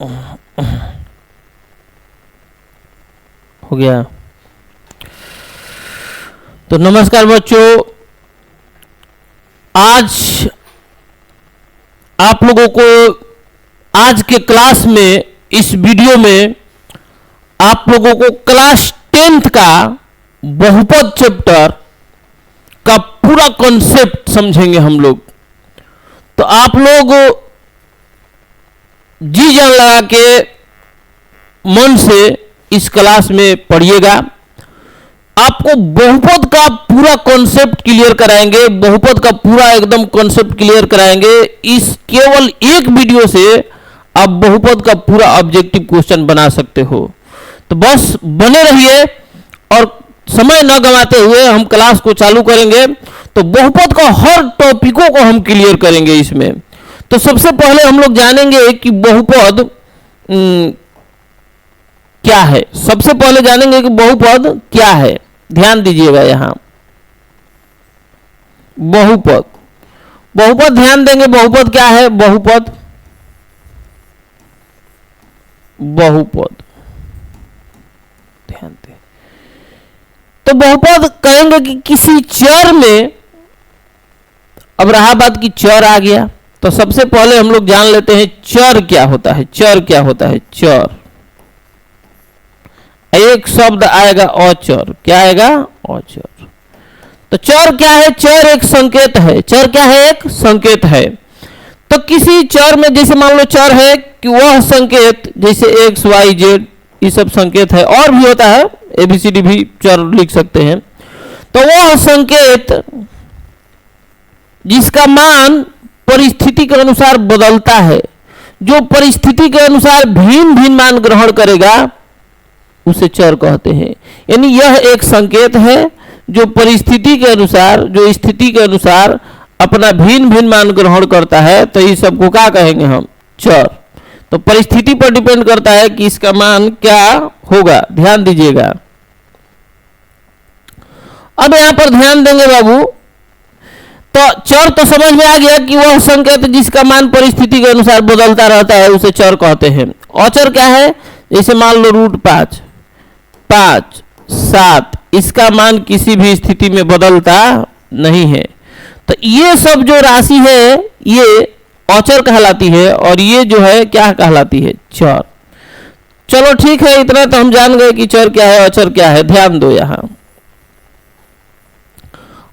हो गया। तो नमस्कार बच्चों, आज आप लोगों को आज के क्लास में, इस वीडियो में आप लोगों को क्लास 10th का बहुपद चैप्टर का पूरा कॉन्सेप्ट समझेंगे हम लोग। तो आप लोग जी जान लगा के मन से इस क्लास में पढ़िएगा। आपको बहुपद का पूरा कॉन्सेप्ट क्लियर कराएंगे, बहुपद का पूरा एकदम कॉन्सेप्ट क्लियर कराएंगे। इस केवल एक वीडियो से आप बहुपद का पूरा ऑब्जेक्टिव क्वेश्चन बना सकते हो। तो बस बने रहिए और समय न गंवाते हुए हम क्लास को चालू करेंगे। तो बहुपद का हर टॉपिकों को हम क्लियर करेंगे इसमें। तो सबसे पहले हम लोग जानेंगे कि बहुपद क्या है। सबसे पहले जानेंगे कि बहुपद क्या है। ध्यान दीजिएगा, यहां बहुपद, बहुपद ध्यान देंगे। बहुपद क्या है? बहुपद, बहुपद ध्यान दें। तो बहुपद कहेंगे कि किसी चर में, अब रहा बात कि चर आ गया, तो सबसे पहले हम लोग जान लेते हैं चर क्या होता है। चर क्या होता है? चर, एक शब्द आएगा अचर। क्या आएगा? अचर। तो चर क्या है? चर एक संकेत है। चर क्या है? एक संकेत है। तो किसी चर में, जैसे मान लो चर है कि वह संकेत, जैसे एक्स वाई जेड, ये सब संकेत है। और भी होता है, एबीसीडी भी चर लिख सकते हैं। तो वह संकेत जिसका मान परिस्थिति के अनुसार बदलता है, जो परिस्थिति के अनुसार भिन्न भिन्न मान ग्रहण करेगा, उसे चर कहते हैं। यानी यह एक संकेत है जो परिस्थिति के अनुसार, जो स्थिति के अनुसार अपना भिन्न भिन्न मान ग्रहण करता है। तो इस सबको क्या कहेंगे हम? चर। तो परिस्थिति पर डिपेंड करता है कि इसका मान क्या होगा। ध्यान दीजिएगा। अब यहां पर ध्यान देंगे बाबू। तो चर तो समझ में आ गया कि वह संकेत जिसका मान परिस्थिति के अनुसार बदलता रहता है, उसे चर कहते हैं। अचर क्या है? जैसे मान लो √5, 5, 7, इसका मान किसी भी स्थिति में बदलता नहीं है। तो ये सब जो राशि है ये अचर कहलाती है, और ये जो है क्या कहलाती है? चर। चलो ठीक है, इतना तो हम जान गए कि चर क्या है, अचर क्या है। ध्यान दो यहां।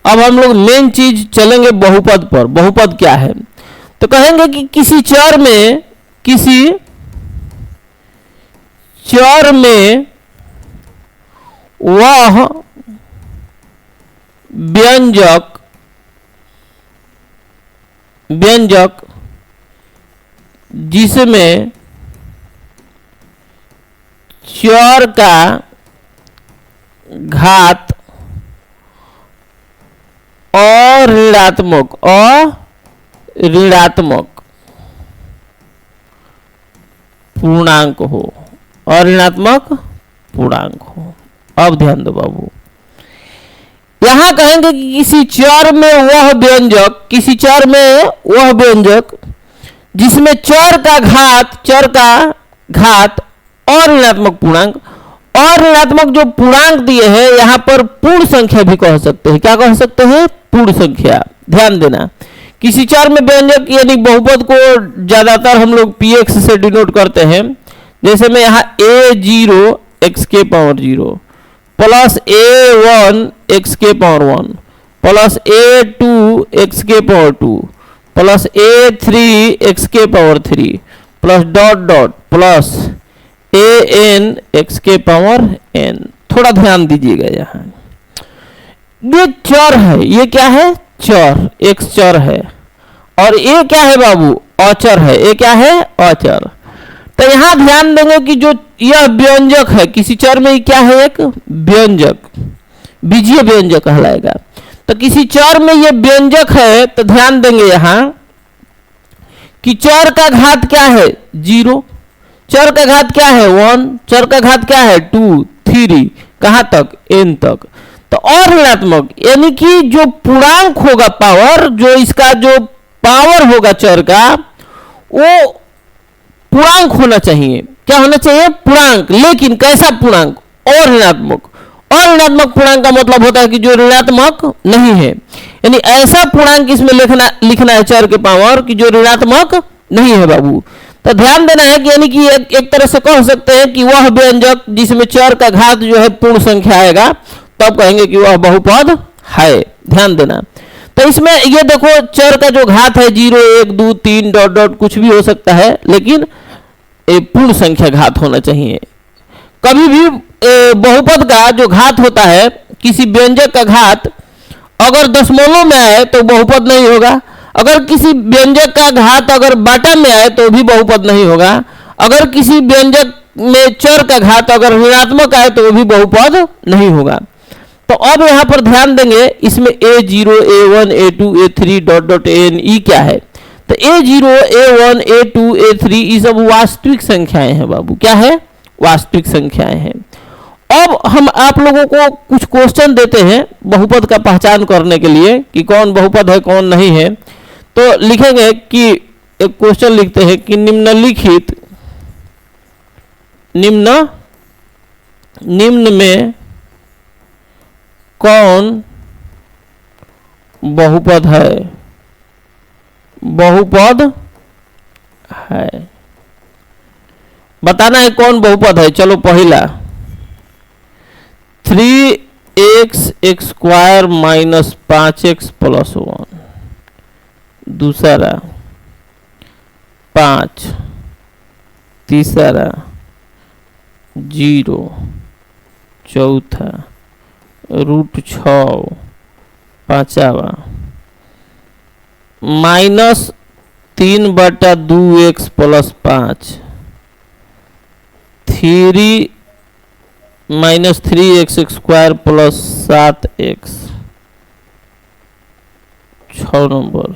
अब हम लोग मेन चीज चलेंगे बहुपद पर। बहुपद क्या है? तो कहेंगे कि किसी चर में, किसी चर में वह व्यंजक, व्यंजक जिसमें चर का घात और ऋणात्मक पूर्णांक हो, और ऋणात्मक पूर्णांक हो। अब ध्यान दो बाबू, यहां कहेंगे कि किसी चर में वह व्यंजक, किसी चर में वह व्यंजक जिसमें चर का घात और ऋणात्मक पूर्णांक, और ऋणात्मक जो पूर्णांक दिए हैं यहां पर पूर्ण संख्या भी कह सकते हैं। क्या कह सकते हैं? पूर्ण संख्या। ध्यान देना, किसी चर में व्यंजक यानी बहुपद को ज्यादातर हम लोग px से डिनोट करते हैं। जैसे मैं यहाँ a0 x के पावर 0 प्लस a1 x के पावर 1 प्लस a2 x के पावर 2 प्लस a3 x के power 3 plus dot dot plus an x के पावर n। थोड़ा ध्यान दीजिएगा यहाँ, ये चर है। ये क्या है? चर, एक चर है। और ये क्या है बाबू? अचर है। ये क्या है? अचर। तो यहां ध्यान देंगे कि जो यह व्यंजक है किसी चर में, क्या है? एक व्यंजक, बीजीय व्यंजक कहलाएगा। तो किसी चर में ये व्यंजक है, तो ध्यान देंगे यहां कि चर का घात क्या है? 0। चर का घात क्या है? 1। चर का घात क्या है? 2, 3, कहां तक? n तक। तो और ऋणात्मक यानी कि जो पूर्णांक होगा, पावर, जो इसका जो पावर होगा चर का, वो पूर्णांक होना चाहिए। क्या होना चाहिए? पूर्णांक। लेकिन कैसा पूर्णांक? और ऋणात्मक। और ऋणात्मक पूर्णांक का मतलब होता है कि जो ऋणात्मक नहीं है, यानी ऐसा पूर्णांक इसमें लिखना है चर के पावर कि जो ऋणात्मक नहीं है बाबू। तो ध्यान देना है कि यानी कि एक तरह से कह सकते हैं कि वह व्यंजक जिसमें चर का घात जो है पूर्ण संख्या आएगा, तब कहेंगे कि वह बहुपद है। ध्यान देना। तो इसमें ये देखो चर का जो घात है 0 1 2 3 डॉट डॉट कुछ भी हो सकता है, लेकिन पूर्ण संख्या घात होना चाहिए। कभी भी बहुपद का जो घात होता है, किसी व्यंजक का घात अगर दशमलव में आए तो बहुपद नहीं होगा। अगर किसी व्यंजक का घात अगर बाटा में आए तो भी बहुपद नहीं होगा। अगर किसी व्यंजक में चर का घात अगर ऋणात्मक आए तो भी बहुपद नहीं होगा। तो अब यहां पर ध्यान देंगे, इसमें a0 a1 a2 a3 dot dot an e क्या है? तो a0 a1 a2 a3 ये सब वास्तविक संख्याएं हैं बाबू। क्या है? वास्तविक संख्याएं हैं। अब हम आप लोगों को कुछ क्वेश्चन देते हैं बहुपद का पहचान करने के लिए कि कौन बहुपद है कौन नहीं है। तो लिखेंगे कि एक क्वेश्चन लिखते हैं कि निम्नलिखित निम्न में कौन बहुपद है? बहुपद है, बताना है कौन बहुपद है। चलो पहला 3x square minus 5x plus 1, दूसरा 5, तीसरा 0, चौथा √6, पांचवा -3/2x plus 5, 3 square plus 7x। 6 number.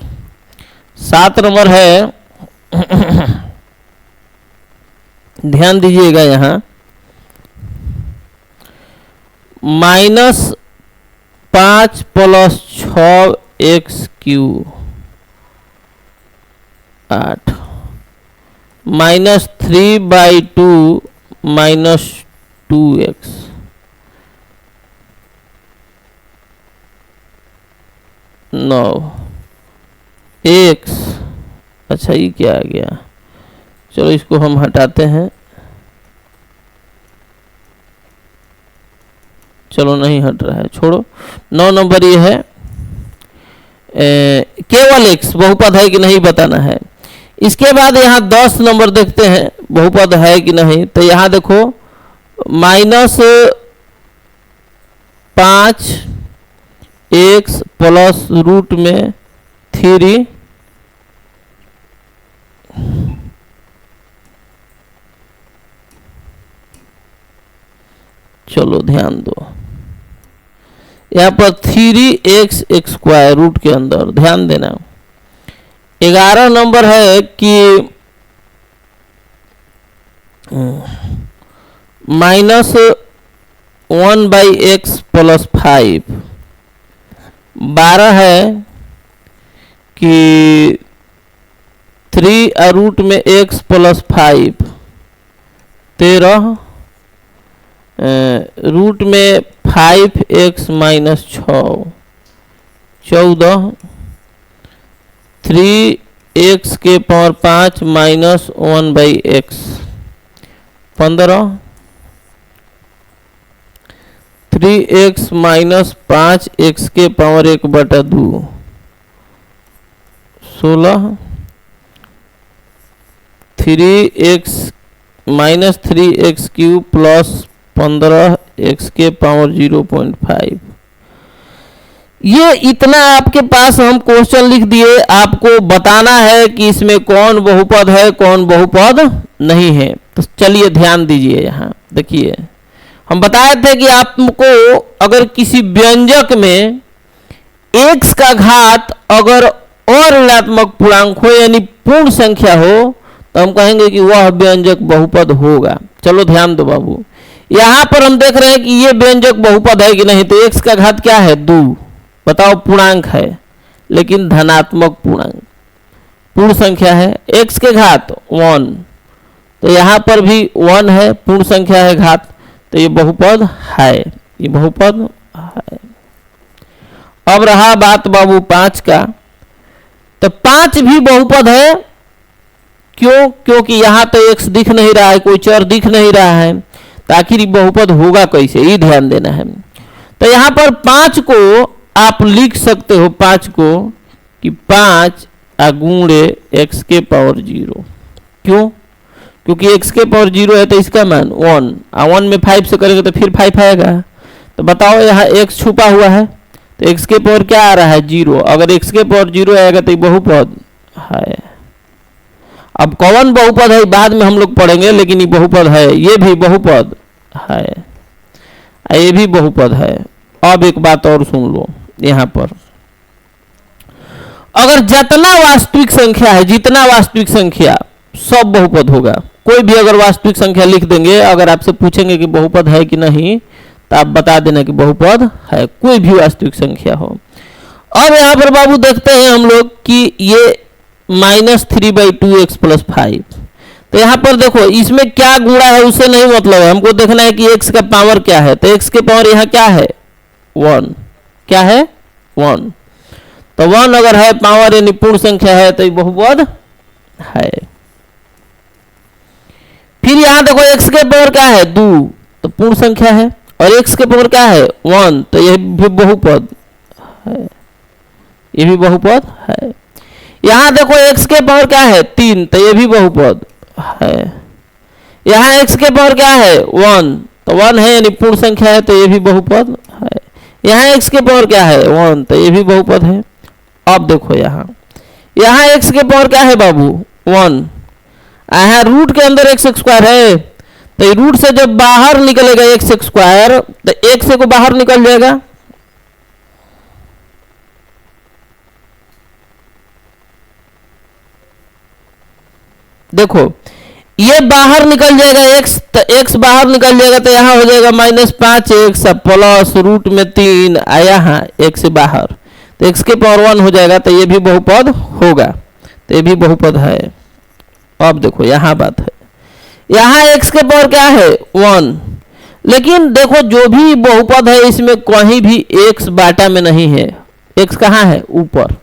7 number है ध्यान दीजिएगा यहां -5 plus 6x cube 8 -3/2 -2x 9 x। अच्छा ये क्या आ गया? चलो इसको हम हटाते हैं। चलो नहीं हट रहा है, छोड़ो। 9 नंबर ये है केवल x बहुपद है कि नहीं बताना है। इसके बाद यहाँ 10 नंबर देखते हैं बहुपद है कि नहीं। तो यहाँ देखो -5x प्लस रूट में 3 चलो ध्यान दो, यहाँ पर 3x स्क्वायर रूट के अंदर ध्यान देना। 11 नंबर है कि -1/x प्लस 5। 12 है कि 3 रूट में x प्लस 5। 13 रूट में 5x माइनस 6। 14 3x के power 5 minus 1/x। 15 3x minus 5x के power 1/2। 16 3x minus 3x cube plus 15x के पावर 0.5। ये इतना आपके पास हम क्वेश्चन लिख दिए। आपको बताना है कि इसमें कौन बहुपद है कौन बहुपद नहीं है। तो चलिए ध्यान दीजिए, यहाँ देखिए हम बताए थे कि आपको अगर किसी व्यंजक में x का घात अगर अऋणात्मक पूर्णांक हो यानी पूर्ण संख्या हो तो हम कहेंगे कि वह व्यंजक बहुपद होगा। चलो ध्यान दो बाबू, यहाँ पर हम देख रहे हैं कि ये व्यंजक बहुपद है कि नहीं। तो x का घात क्या है? 2। बताओ पूर्णांक है लेकिन धनात्मक पूर्णांक, पूर्ण संख्या है। x के घात 1 तो यहाँ पर भी 1 है, पूर्ण संख्या है घात, तो ये बहुपद है, ये बहुपद है। अब रहा बात बाबू 5 का, तो 5 भी बहुपद है। क्यों? क्योंकि यहाँ तो x दिख नहीं रहा है, कोई चर दिख नहीं रहा है, तो आखिर बहुपद होगा कैसे, ये ध्यान देना है। तो यहाँ पर 5 को आप लिख सकते हो 5 को कि 5 गुणे x के पावर 0। क्यों? क्योंकि x के पावर 0 है तो इसका मान 1, 1 में 5 से करेंगे तो फिर 5 आएगा। तो बताओ यहाँ x छुपा हुआ है, तो x के पावर क्या आ रहा है 0। अगर x के पावर 0 आएगा तो ये बहुपद है। अब कौन बहुपद है बाद में हम लोग पढ़ेंगे, लेकिन ये बहुपद है, ये भी बहुपद है, ये भी बहुपद है। अब एक बात और सुन लो, यहाँ पर अगर जितना वास्तविक संख्या है, जितना वास्तविक संख्या सब बहुपद होगा। कोई भी अगर वास्तविक संख्या लिख देंगे, अगर आपसे पूछेंगे कि बहुपद है कि नहीं, तो आप बता देना कि बहुपद है, कोई भी वास्तविक संख्या हो। अब यहाँ पर बाबू देखते हैं हम लोग कि ये -3/2x + 5, तो यहाँ पर देखो इसमें क्या गुणा है उससे नहीं मतलब है, हमको देखना है कि x का पावर क्या है। तो x के पावर यहाँ क्या है 1, क्या है 1, तो 1 अगर है पावर यानी पूर्ण संख्या है तो ये बहुपद है। फिर यहाँ देखो x के पावर क्या है 2, तो पूर्ण संख्या है, और x के पावर क्या है 1, तो यह भी बहुपद है, ये भी बहुपद है। यहाँ देखो x के पावर क्या है 3, तो ये भी बहुपद है। यहाँ x के पावर क्या है 1, तो 1 है यानी पूर्ण संख्या है, तो ये भी बहुपद है। यहाँ x के पावर क्या है 1, तो ये भी बहुपद है। अब देखो यहाँ x के पावर क्या है बाबू 1, यहाँ रूट के अंदर x² है, तो रूट से जब बाहर निकलेगा x², तो x से को बाहर निकल जाएगा, देखो ये बाहर निकल जाएगा x, तो x बाहर निकल जाएगा, तो यहाँ हो जाएगा -5x प्लस रूट में 3, यहाँ x से बाहर, तो x के पावर 1 हो जाएगा, तो ये भी बहुपद होगा, तो ये भी बहुपद है। अब देखो यहाँ बात है, यहाँ x के पावर क्या है 1, लेकिन देखो जो भी बहुपद है इसमें कहीं भी x बाटा में नहीं है, x कहाँ है ऊपर।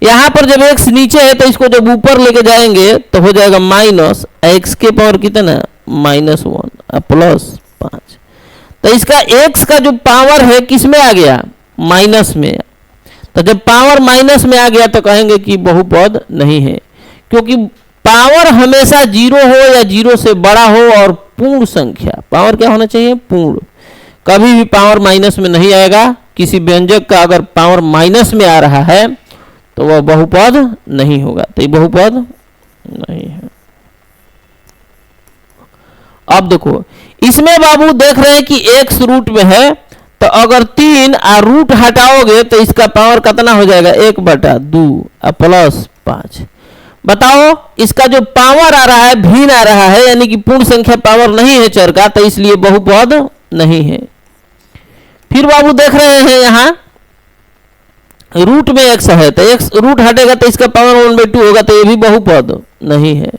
यहाँ पर जब x नीचे है तो इसको जब ऊपर लेके जाएंगे तो हो जाएगा माइनस, x के पावर कितना -1 प्लस 5, तो इसका x का जो पावर है किस में आ गया माइनस में। तो जब पावर माइनस में आ गया तो कहेंगे कि बहुपद नहीं है, क्योंकि पावर हमेशा 0 हो या 0 से बड़ा हो और पूर्ण संख्या, पावर क्या होना चाहिए पूर्ण, कभी भी पावर माइनस में नहीं आएगा। किसी व्यंजक का अगर पावर माइनस में आ रहा है तो वह बहुपद नहीं होगा, तो ये बहुपद नहीं है। अब देखो इसमें बाबू देख रहे हैं कि x रूट में है, तो अगर 3 रूट हटाओगे तो इसका पावर कितना हो जाएगा 1/2 प्लस 5। बताओ इसका जो पावर आ रहा है भिन्न आ रहा है, यानी कि पूर्ण संख्या पावर नहीं है चर का, तो इसलिए बहुपद नहीं है। फिर बाबू देख रहे हैं यहाँ रूट में x है, तो x रूट हटेगा तो इसका पावर 1/2 होगा, तो ये भी बहुपद नहीं है।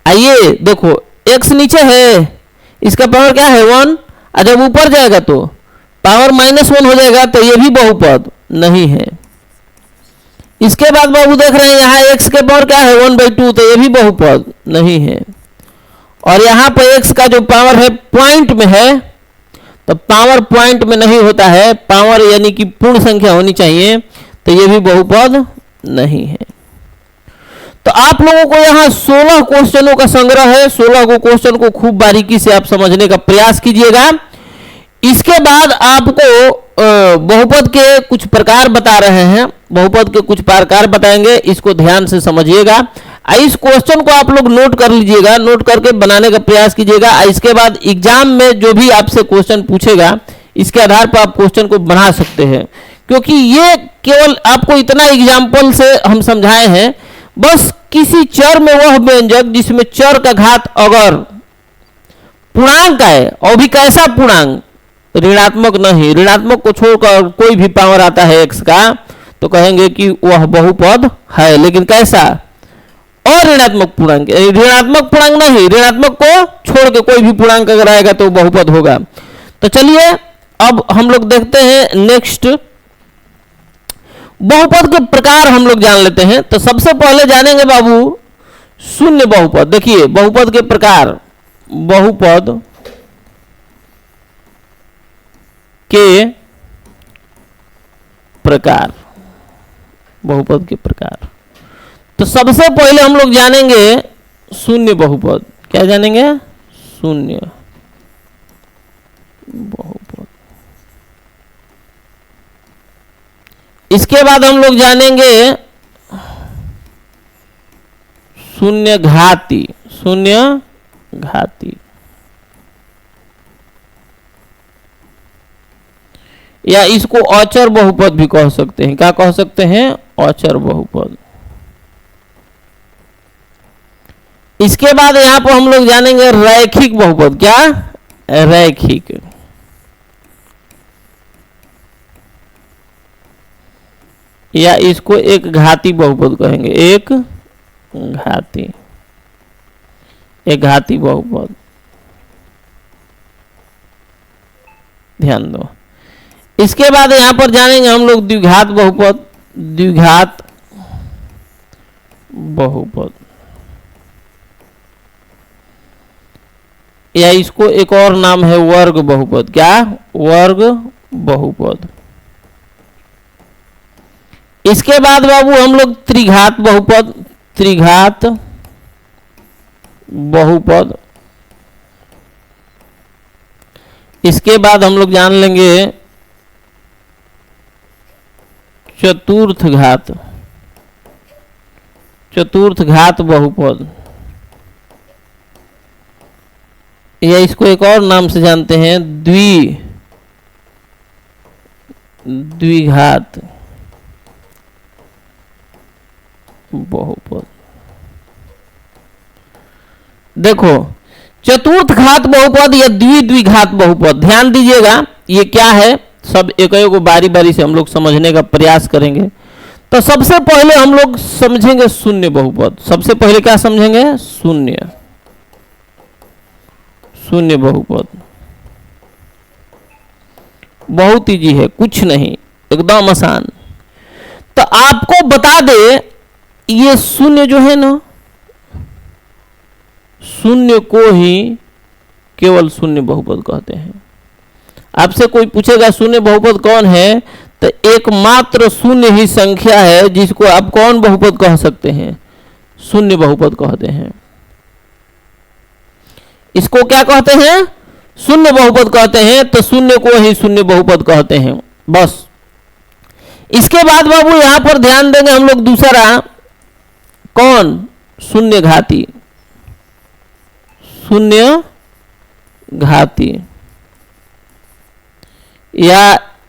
आइए देखो x नीचे है, इसका पावर क्या है 1, और जब ऊपर जाएगा तो पावर -1 हो जाएगा, तो ये भी बहुपद नहीं है। इसके बाद बाबू देख रहे हैं यहाँ x के पावर क्या है 1/2, तो ये भी बहुपद नहीं है। और यहाँ पर x का जो पावर है पॉइंट में है, तो पावर पॉइंट में नहीं होता है, पावर यानी कि पूर्ण संख्या होनी चाहिए, तो ये भी बहुपद नहीं है। तो आप लोगों को यहाँ 16 क्वेश्चनों का संग्रह है, 16 को क्वेश्चन को खूब बारीकी से आप समझने का प्रयास कीजिएगा। इसके बाद आपको बहुपद के कुछ प्रकार बता रहे हैं, बहुपद के कुछ प्रकार बताएंगे, इसको ध्यान से समझिएगा। इस क्वेश्चन को आप लोग नोट कर लीजिएगा, नोट करके बनाने का प्रयास कीजिएगा। इसके बाद एग्जाम में जो भी आपसे क्वेश्चन पूछेगा इसके आधार पर आप क्वेश्चन को बना सकते हैं, क्योंकि ये केवल आपको इतना एग्जाम्पल से हम समझाए हैं, बस किसी चर में वह व्यंजक जिसमें चर का घात अगर पूर्णांक आए, और भी कैसा पूर्णांक, ऋणात्मक नहीं, ऋणात्मक को छोड़कर कोई भी पावर आता है x का, तो कहेंगे कि वह बहुपद है, लेकिन कैसा और ऋणात्मक पूर्णांक, ऋणात्मक पूर्णांक नहीं, ऋणात्मक को छोड़ के कोई भी पूर्णांक अगर आएगा तो बहुपद होगा। तो चलिए अब हम लोग देखते हैं नेक्स्ट, बहुपद के प्रकार हम लोग जान लेते हैं। तो सबसे पहले जानेंगे बाबू शून्य बहुपद। देखिए बहुपद के प्रकार, बहुपद के प्रकार, बहुपद के प्रकार। तो सबसे पहले हम लोग जानेंगे शून्य बहुपद। क्या जानेंगे? शून्य बहुपद। इसके बाद हम लोग जानेंगे शून्य घाती, शून्य घाती, या इसको अचर बहुपद भी कह सकते हैं। क्या कह सकते हैं? अचर बहुपद। इसके बाद यहां पर हम लोग जानेंगे रैखिक बहुपद। क्या? रैखिक, या इसको एक घाती बहुपद कहेंगे। एक घाती, एक घाती बहुपद। ध्यान दो। इसके बाद यहां पर जानेंगे हम लोग द्विघात बहुपद, द्विघात बहुपद, या इसको एक और नाम है वर्ग बहुपद। क्या? वर्ग बहुपद। इसके बाद बाबू हम लोग त्रिघात बहुपद, त्रिघात बहुपद। इसके बाद हम लोग जान लेंगे चतुर्थ घात, चतुर्थ घात बहुपद, या इसको एक और नाम से जानते हैं द्विघात बहुपद। देखो चतुर्थ घात बहुपद या द्विघात बहुपद, ध्यान दीजिएगा ये क्या है, सब एक को बारी बारी से हम लोग समझने का प्रयास करेंगे। तो सबसे पहले हम लोग समझेंगे शून्य बहुपद। सबसे पहले क्या समझेंगे? शून्य, शून्य बहुपद। बहुत इजी है, कुछ नहीं, एकदम आसान। तो आपको बता दे ये शून्य जो है ना, शून्य को ही केवल शून्य बहुपद कहते हैं। आपसे कोई पूछेगा शून्य बहुपद कौन है, तो एकमात्र शून्य ही संख्या है जिसको आप कौन बहुपद कह सकते हैं? शून्य बहुपद कहते हैं। इसको क्या कहते हैं? शून्य बहुपद कहते हैं। तो शून्य को ही शून्य बहुपद कहते हैं, बस। इसके बाद बाबू यहां पर ध्यान देंगे हम लोग दूसरा, कौन? शून्य घाती, शून्य घाती या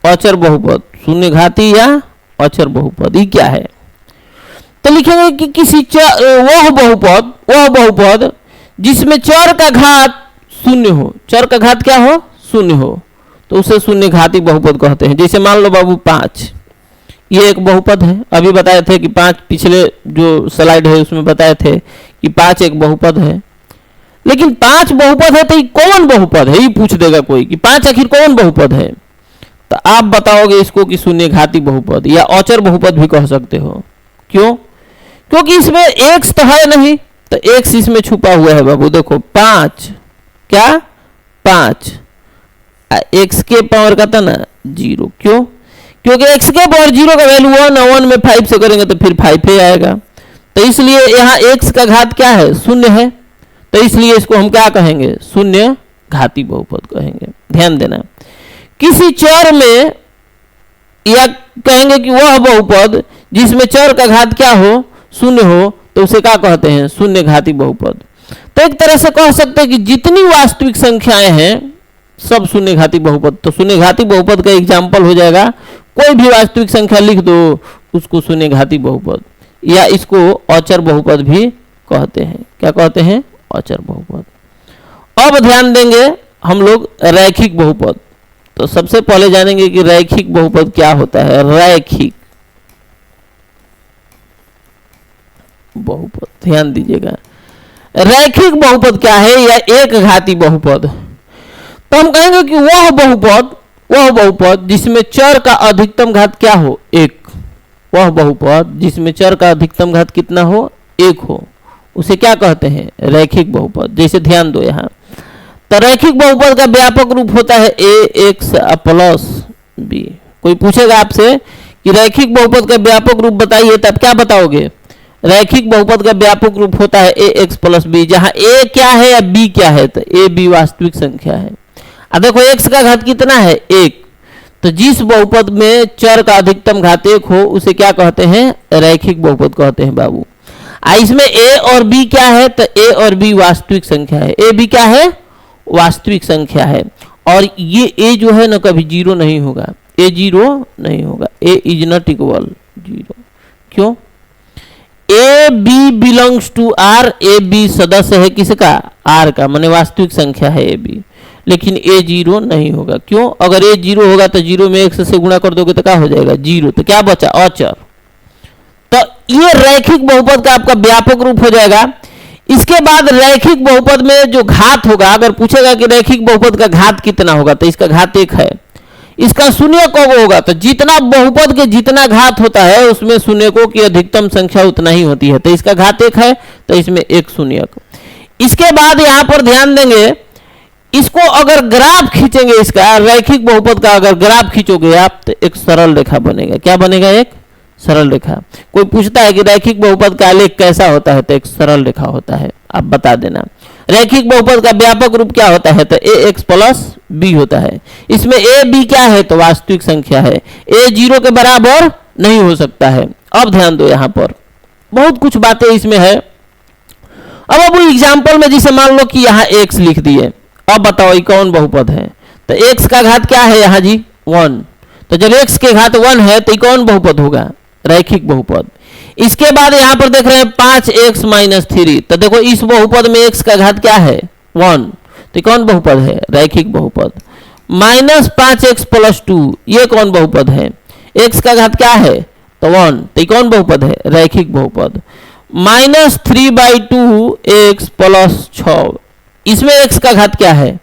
अचर बहुपद। शून्य घाती या अचर बहुपद ये क्या है? तो लिखेंगे कि किसी वह बहुपद जिसमें चर का घात शून्य हो। चर का घात क्या हो? शून्य हो, तो उसे शून्य घाती बहुपद कहते हैं। जैसे मान लो बाबू 5, ये एक बहुपद है। अभी बताए थे कि 5, पिछले जो स्लाइड है उसमें बताए थे कि 5 एक बहुपद है। लेकिन 5 बहुपद है तो ये कौन बहुपद है, ये पूछ देगा कोई कि 5 आखिर कौन बहुपद है। तो आप बताओगे इसको कि शून्य घाती बहुपद या अचर बहुपद भी कह सकते हो। क्यों? क्योंकि इसमें एक्स तो है नहीं, तो एक्स इसमें छुपा हुआ है बाबू। देखो 5, क्या? 5, एक्स के पावर का था ना 0। क्यों? क्योंकि एक्स के पावर 0 का वैल्यू 1 है, 1 में 5 से करेंगे तो फिर 5 ही आएगा। तो इसलिए यहाँ एक्स का घात क्या है? शून्य है। तो इसलिए इसको हम क्या कहेंगे? शून्य घाती बहुपद कहेंगे। ध्यान देना, किसी चर में, या कहेंगे कि वह बहुपद जिसमें चर का घात क्या हो? शून्य हो, तो उसे क्या कहते हैं? शून्य घाती बहुपद। तो एक तरह से कह सकते हैं कि जितनी वास्तविक संख्याएं हैं सब शून्य घाती बहुपद। तो शून्य घाती बहुपद का एग्जाम्पल हो जाएगा, कोई भी वास्तविक संख्या लिख दो उसको शून्य घाती बहुपद, या इसको अचर बहुपद भी कहते हैं। क्या कहते हैं? अचर बहुपद। अब ध्यान देंगे हम लोग रैखिक बहुपद। तो सबसे पहले जानेंगे कि रैखिक बहुपद क्या होता है। रैखिक, बहुपद। ध्यान दीजिएगा, रैखिक बहुपद क्या है, या एक घाती बहुपद। तो हम कहेंगे कि वह बहुपद जिसमें चर का अधिकतम घात क्या हो, एक। वह बहुपद जिसमें चर का अधिकतम घात कितना हो, एक हो, उसे क्या कहते हैं, रैखिक बहुपद। जैसे ध्यान दो यहाँ, तो रैखिक बहुपद का व्यापक रूप होता है ax प्लस b। कोई पूछेगा आपसे कि रैखिक बहुपद का व्यापक रूप बताइए, तब क्या बताओगे, रैखिक बहुपद का व्यापक रूप होता है ax प्लस b, जहां a क्या है या b क्या है, तो a b वास्तविक संख्या है। अब देखो x का घात कितना है, एक। तो जिस बहुपद में चर का अधिकतम घात एक हो उसे क्या कहते हैं, रैखिक बहुपद कहते हैं बाबू। इसमें a और b क्या है, तो a और b वास्तविक संख्या है, a b क्या है, वास्तविक संख्या है। और ये a जो है ना कभी जीरो नहीं होगा, a जीरो नहीं होगा, a is not equal zero. क्यों, A B belongs to R, A B सदस्य है किसका, आर का, माने वास्तविक संख्या है ए बी। लेकिन ए जीरो नहीं होगा, क्यों, अगर ए जीरो होगा तो जीरो में एक से गुणा कर दोगे तो क्या हो जाएगा, जीरो। तो क्या बचा, अचर। तो ये रैखिक बहुपद का आपका व्यापक रूप हो जाएगा। इसके बाद रैखिक बहुपद में जो घात होगा, अगर पूछेगा कि रैखिक बहुपद का घात कितना होगा, तो इसका घात एक है। इसका शून्य कब होगा, तो जितना बहुपद के जितना घात होता है उसमें शून्यकों की अधिकतम संख्या उतना ही होती है, तो इसका घात एक है, तो इसमें एक शून्यक। इसके बाद यहां पर ध्यान देंगे, इसको अगर ग्राफ खींचेंगे, इसका रैखिक बहुपद का अगर ग्राफ खींचोगे आप, तो एक सरल रेखा बनेगा। क्या बनेगा, एक सरल रेखा। कोई पूछता है कि रैखिक बहुपद का आलेख कैसा होता है, तो एक सरल रेखा होता है, आप बता देना। रैखिक बहुपद का व्यापक रूप क्या होता है, तो ax प्लस b होता है। इसमें a b क्या है, तो वास्तविक संख्या है, a जीरो के बराबर नहीं हो सकता है। अब ध्यान दो, यहां पर बहुत कुछ बातें इसमें है। अब एग्जाम्पल में जिसे मान लो कि यहाँ x लिख दिए, अब बताओ ये कौन बहुपद है, तो x का घात क्या है यहाँ जी, 1। तो जब x के घात 1 है तो ये कौन बहुपद होगा, रैखिक बहुपद। इसके बाद यहां पर देख रहे हैं 5x माइनस 3, तो देखो इस बहुपद में x का घात क्या है, 1, तो कौन बहुपद है, रैखिक बहुपद। माइनस 5x प्लस 2, ये कौन बहुपद है, x का घात क्या है, तो 1, तो कौन बहुपद है, रैखिक बहुपद। माइनस 3/2x प्लस 6, इसमें x का घात क्या है,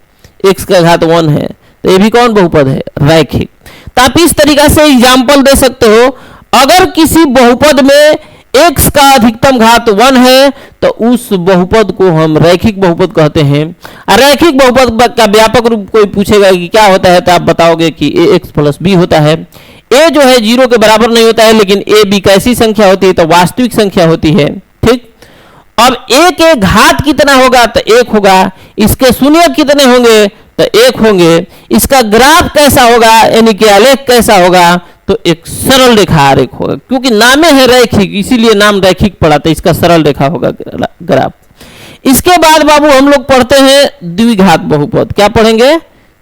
x का घात 1 है, तो ये भी कौन बहुपद है, रैखिक। तो आप इस तरीका से एग्जाम्पल दे सकते हो। अगर किसी बहुपद में x का अधिकतम घात 1 है तो उस बहुपद को हम रैखिक बहुपद कहते हैं। रैखिक बहुपद का व्यापक रूप कोई पूछेगा कि क्या होता है, तो आप बताओगे कि ax प्लस b होता है। a जो है जीरो के बराबर नहीं होता है, लेकिन a b कैसी संख्या होती है, तो वास्तविक संख्या होती है। ठीक, अब a के घात कितना होगा, तो 1 होगा। इसके शून्य कितने होंगे, तो 1 होंगे। इसका ग्राफ कैसा होगा, यानी कि आलेख कैसा होगा, तो एक सरल रेखा आरेख होगा। क्योंकि नामे है रैखिक, इसीलिए नाम रैखिक पड़ा, तो इसका सरल रेखा होगा ग्राफ। इसके बाद बाबू हम लोग पढ़ते हैं द्विघात बहुपद। क्या पढ़ेंगे,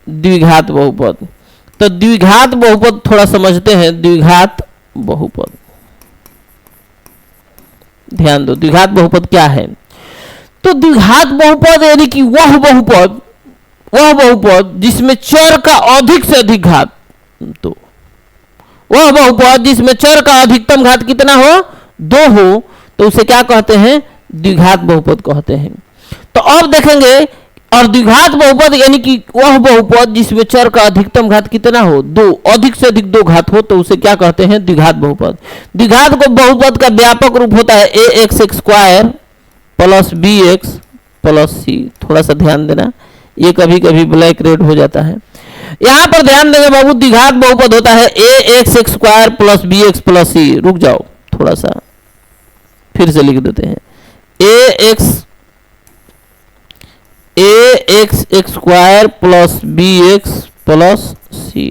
द्विघात बहुपद। तो द्विघात बहुपद थोड़ा समझते हैं। द्विघात बहुपद, ध्यान दो, द्विघात बहुपद क्या है। तो द्विघात बहुपद यानी कि वह बहुपद जिसमें चर का अधिक से अधिक घात, तो वह बहुपद जिसमें चर का अधिकतम घात कितना हो, 2 हो, तो उसे क्या कहते हैं, द्विघात बहुपद कहते हैं। तो अब देखेंगे, और द्विघात बहुपद यानी कि वह बहुपद जिसमें चर का अधिकतम घात कितना हो, 2, अधिक से अधिक 2 घात हो, तो उसे क्या कहते हैं, द्विघात बहुपद। द्विघात को बहुपद का व्यापक रूप होता है ax square plus bx plus c। थोड़ा सा ध्यान देना, ये कभी कभी ब्लैक रेड हो जाता है। यहां पर ध्यान देंगे बाबू, द्विघात बहुपद होता है ax square plus bx plus c। रुक जाओ, थोड़ा सा फिर से लिख देते हैं, ax square plus bx plus c,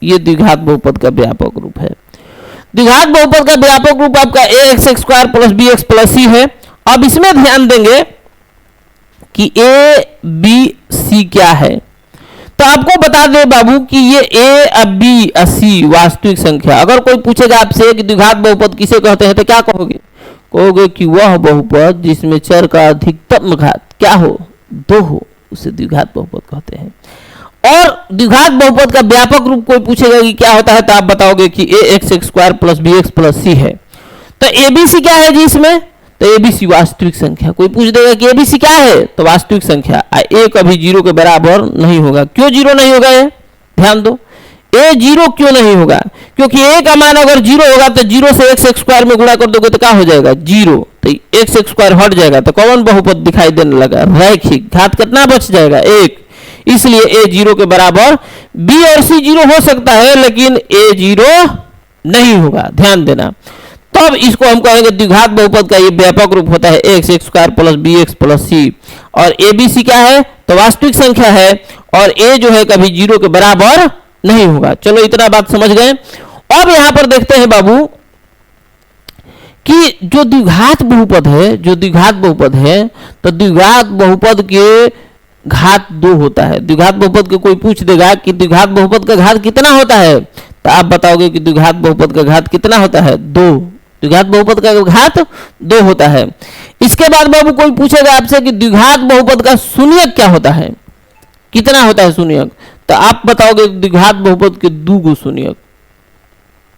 ये द्विघात बहुपद का व्यापक रूप है। द्विघात बहुपद का व्यापक रूप आपका ax square plus bx plus c है। अब इसमें ध्यान देंगे कि a b c क्या है। तो आपको बता दें बाबू कि ये a b c वास्तविक संख्या। अगर कोई पूछेगा आपसे कि द्विघात बहुपद किसे कहते हैं, तो क्या कहोगे, कहोगे कि वह बहुपद जिसमें चर का अधिकतम घात क्या हो, 2 हो, उसे द्विघात बहुपद कहते हैं। और द्विघात बहुपद का व्यापक रूप कोई पूछेगा कि क्या होता है, तो आप बताओगे कि ax square plus bx plus c है। तो abc क्या है जी इसमें, तो एबीसी वास्तविक संख्या। कोई पूछ देगा कि एबीसी क्या है, तो वास्तविक संख्या। ए कभी 0 के बराबर नहीं होगा। क्यों 0 नहीं होगा? ये ध्यान दो, ए 0 क्यों नहीं होगा? क्योंकि ए का मान अगर 0 होगा तो 0 से x स्क्वायर में गुणा कर दोगे तो क्या हो जाएगा? 0। तो x स्क्वायर हट जाएगा तो कौन बहुपद दिखाई देने लगा? रैखिक। घात कितना बच जाएगा? 1। इसलिए ए 0 के बराबर। बी और सी 0 हो सकता है लेकिन ए 0 नहीं होगा, ध्यान देना। तब इसको हम कहेंगे द्विघात बहुपद का ये व्यापक रूप होता है x square plus B X plus C. और ए बी सी क्या है? तो वास्तविक संख्या है और ए जो है कभी 0 के बराबर नहीं होगा। चलो इतना बात समझ गए। अब यहां पर देखते हैं बाबू कि जो द्विघात बहुपद है, जो द्विघात बहुपद है, तो द्विघात बहुपद के घात 2 होता है। द्विघात बहुपद के कोई पूछ देगा कि द्विघात बहुपद का घात कितना होता है, तो आप बताओगे कि द्विघात बहुपद का घात कितना होता है? 2। द्विघात बहुपद का घात 2 होता है। इसके बाद बाबू कोई पूछेगा आपसे कि द्विघात बहुपद का शून्यक क्या होता है, कितना होता है शून्यक, तो आप बताओगे द्विघात बहुपद के 2 गो शून्यक।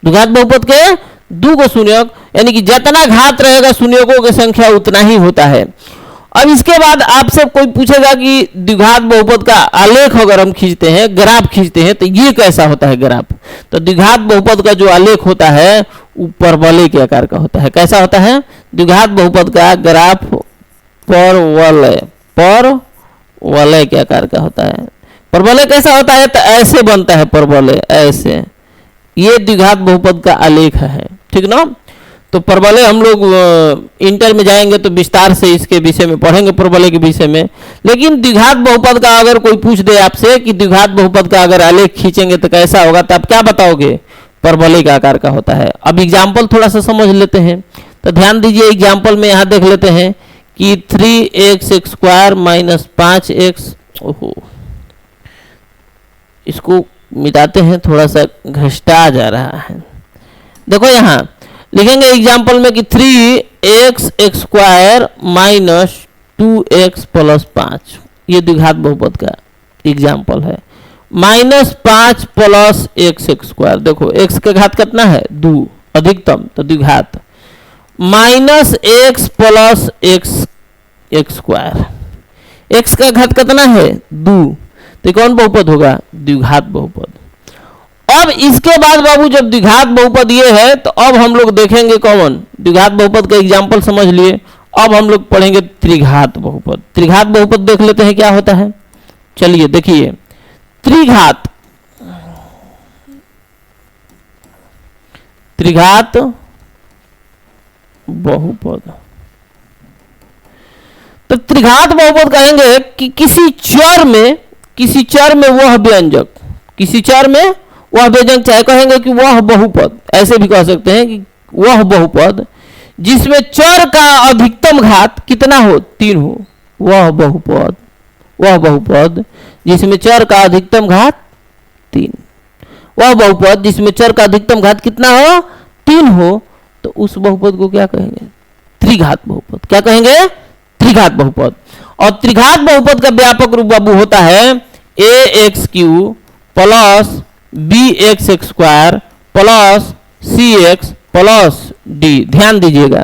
द्विघात बहुपद के 2 गो शून्यक, यानी कि जितना घात रहेगा शून्यकों की संख्या उतना ही होता है। अब इसके बाद आपसे कोई पूछेगा कि द्विघात बहुपद का आलेख अगर हम खींचते हैं, ग्राफ खींचते हैं, तो ये कैसा होता है ग्राफ? तो द्विघात बहुपद का जो आलेख होता है वो परवलय के आकार का होता है। कैसा होता है? द्विघात बहुपद का ग्राफ परवलय के आकार का होता है। परवलय कैसा होता है? तो ऐसे बनता है परवलय, ऐसे। ये द्विघात बहुपद का आलेख है, ठीक ना। तो परवलय हम लोग इंटर में जाएंगे तो विस्तार से इसके विषय में पढ़ेंगे, परवलय के विषय में। लेकिन द्विघात बहुपद का अगर कोई पूछ दे आपसे कि द्विघात बहुपद का अगर आलेख खींचेंगे तो कैसा होगा, तो आप क्या बताओगे? परवलय का आकार का होता है। अब एग्जाम्पल थोड़ा सा समझ लेते हैं, तो ध्यान दीजिए। एग्जाम्पल में यहाँ देख लेते हैं कि 3x स्क्वायर माइनस 5x, ओहो इसको मिटाते हैं, थोड़ा सा घसटा जा रहा है। देखो यहाँ लिखेंगे एग्जाम्पल में कि 3x square minus 2x plus 5, ये द्विघात बहुपद का एग्जाम्पल है। माइनस 5 प्लस x स्क्वायर, देखो x का घात कितना है? 2 अधिकतम, तो द्विघात। Minus x plus x square, x का घात कितना है? 2, तो कौन बहुपद होगा? द्विघात बहुपद। अब इसके बाद बाबू जब द्विघात बहुपद ये है तो अब हम लोग देखेंगे कौन? द्विघात बहुपद का एग्जाम्पल समझ लिए। अब हम लोग पढ़ेंगे त्रिघात बहुपद। त्रिघात बहुपद देख लेते हैं क्या होता है। चलिए देखिए, त्रिघात बहुपद, तो त्रिघात बहुपद कहेंगे कि किसी चर में वह व्यंजक, किसी चर में वह व्यंजक, चाहे कहेंगे कि वह बहुपद, ऐसे भी कह सकते हैं कि वह बहुपद जिसमें चर का अधिकतम घात कितना हो? 3 हो, वह बहुपद जिसमें चर का अधिकतम घात 3, वह बहुपद जिसमें चर का अधिकतम घात कितना हो? 3 हो, तो उस बहुपद को क्या कहेंगे? त्रिघात बहुपद। क्या कहेंगे? त्रिघात बहुपद। और त्रिघात बहुपद का व्यापक रूप बाबू होता है ax³ plus bx square plus cx plus d। ध्यान दीजिएगा,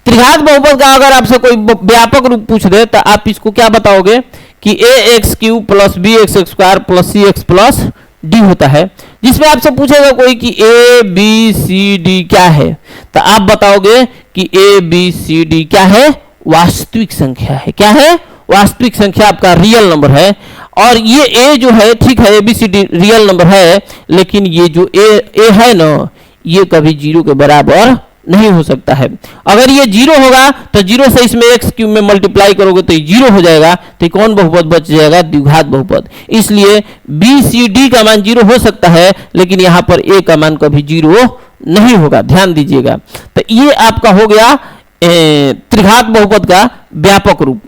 त्रिघात बहुपद का अगर आपसे कोई व्यापक रूप पूछ दे तो आप इसको क्या बताओगे कि ax³ plus bx square plus cx plus d होता है। जिसमें आपसे पूछेगा कोई कि a b c d क्या है, तो आप बताओगे कि a b c d क्या है? वास्तविक संख्या है। क्या है? वास्तविक संख्या, आपका रियल नंबर है। और ये a जो है, ठीक है, ABCD रियल नंबर है, लेकिन ये जो a है ना, ये कभी 0 के बराबर नहीं हो सकता है। अगर ये 0 होगा तो 0 से इसमें x³ में मल्टीप्लाई करोगे तो ये 0 हो जाएगा, तो कौन बहुपद बच जाएगा? द्विघात बहुपद। इसलिए BCD का मान 0 हो सकता है, लेकिन यहाँ पर a का मान कभी 0 नहीं होगा। ध्यान दीजिएगा, तो ये आपका हो गया त्रिघात बहुपद का व्यापक रूप।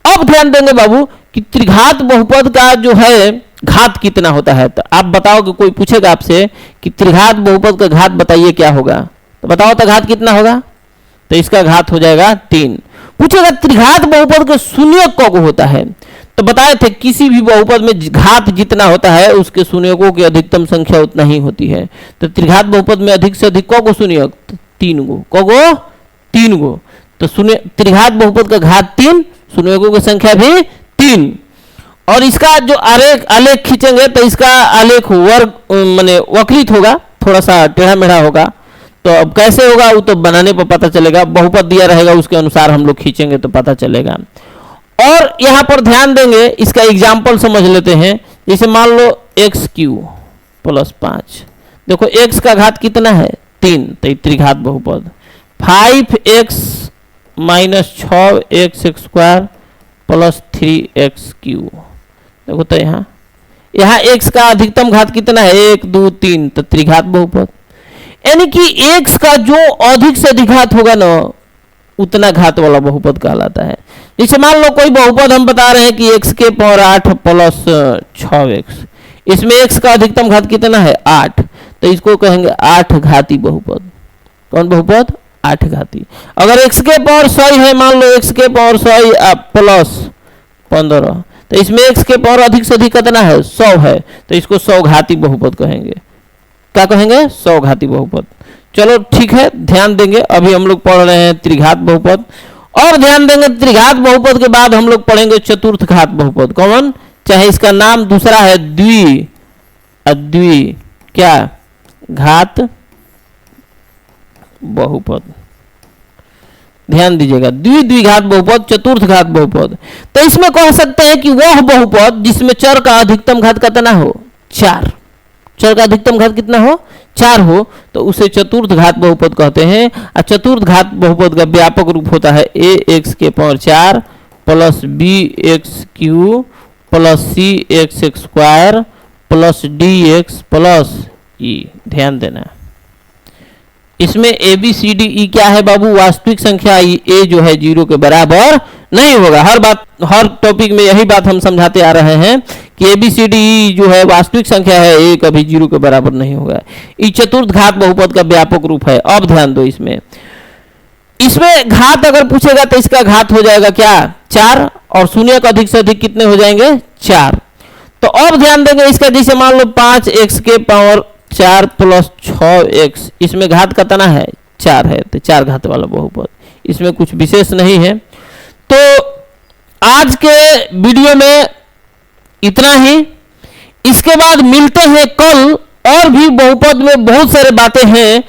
अब ध्यान देंगे बाबू कि त्रिघात बहुपद का जो है घात कितना होता है, तो आप बताओ कि कोई पूछेगा आपसे कि त्रिघात बहुपद का घात बताइए क्या होगा, तो बताओ तो घात कितना होगा? तो इसका घात हो जाएगा 3। पूछेगा त्रिघात बहुपद का शून्यक कौन होता है, तो बताए थे किसी भी बहुपद में घात जितना होता है उसके शून्यकों की अधिकतम संख्या उतना ही होती है। तो त्रिघात बहुपद में अधिक से अधिक कौन शून्यक? 3 गो। कौन? 3 गो। तो त्रिघात बहुपद का घात 3, शून्यकों की संख्या भी 3। और इसका जो आलेख खींचेंगे तो इसका आलेख वर्ग माने वक्रित होगा, थोड़ा सा टेढ़ा मेढ़ा होगा। तो अब कैसे होगा वो तो बनाने पर पता चलेगा, बहुपद दिया रहेगा उसके अनुसार हम लोग खींचेंगे तो पता चलेगा। और यहाँ पर ध्यान देंगे, इसका एग्जाम्पल समझ लेते हैं। जैसे मान लो x³ + 5, देखो x का घात कितना है 3, तो त्रिघात बहुपद। 5x - 6x² + 3x³, देखो तो यहाँ x का अधिकतम घात कितना है 1 2 3, तो त्रिघात बहुपद। यानी कि x का जो अधिक से अधिक घात होगा ना उतना घात वाला बहुपद कहलाता है। जैसे मान लो कोई बहुपद हम बता रहे हैं कि x के पावर 8 + 6x, इसमें x का अधिकतम घात कितना है 8, तो इसको कहेंगे 8 घाती बहुपद। कौन बहुपद? 8 घाती। अगर x के पावर 100 है, मान लो x के पावर 100 + 15, तो इसमें x के पावर अधिक से अधिक कितना है 100 है, तो इसको 100 घाती बहुपद कहेंगे। क्या कहेंगे? 100 घाती बहुपद। चलो ठीक है, ध्यान देंगे। अभी हम लोग पढ़ रहे हैं त्रिघात बहुपद, और ध्यान देंगे त्रिघात बहुपद के बाद हम लोग पढ़ेंगे चतुर्थ घात बहुपद। कौन? चाहे इसका नाम दूसरा है द्वि क्या घात बहुपद। ध्यान दीजिएगा, द्विघात बहुपद, चतुर्थ घात बहुपद। तो इसमें कह सकते हैं कि वह बहुपद जिसमें चर का अधिकतम घात कितना हो 4, चर का अधिकतम घात कितना हो 4 हो, तो उसे चतुर्थ घात बहुपद कहते हैं। और चतुर्थ घात बहुपद का व्यापक रूप होता है ax के power 4 + bx³ + cx² + dx + e। ध्यान देना, इसमें a b c d e क्या है बाबू? वास्तविक संख्या। a जो है 0 के बराबर नहीं होगा। हर टॉपिक में यही बात हम समझाते आ रहे हैं कि a b c d e जो है वास्तविक संख्या है, a कभी 0 के बराबर नहीं होगा। ये चतुर्थ घात बहुपद का व्यापक रूप है। अब ध्यान दो, इसमें घात अगर पूछेगा तो इसका घात हो जाएगा क्या 4, और शून्य का अधिक से अधिक कितने हो जाएंगे 4। तो अब ध्यान देंगे इसका, जैसे मान लो 5x के पावर 4 + 6x, इसमें घात कितना है 4 है, तो 4 घात वाला बहुपद। इसमें कुछ विशेष नहीं है। तो आज के वीडियो में इतना ही। इसके बाद मिलते हैं कल, और भी बहुपद में बहुत सारे बातें हैं,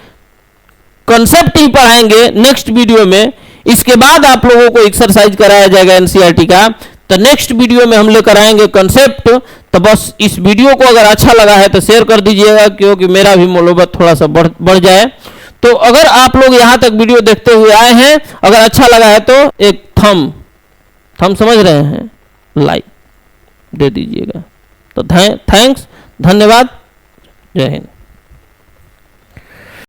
कॉन्सेप्ट ही पढ़ाएंगे नेक्स्ट वीडियो में। इसके बाद आप लोगों को एक्सरसाइज कराया जाएगा एनसीईआरटी का, तो नेक्स्ट वीडियो में हम लेकर आएंगे कॉन्सेप्ट। तो बस इस वीडियो को अगर अच्छा लगा है तो शेयर कर दीजिएगा, क्योंकि मेरा भी मनोबल थोड़ा सा बढ़ जाए। तो अगर आप लोग यहाँ तक वीडियो देखते हुए आए हैं, अगर अच्छा लगा है तो एक थम समझ रहे हैं, लाइक दे दीजिएगा। तो थैंक्स, धन्यवाद, जय हिंद।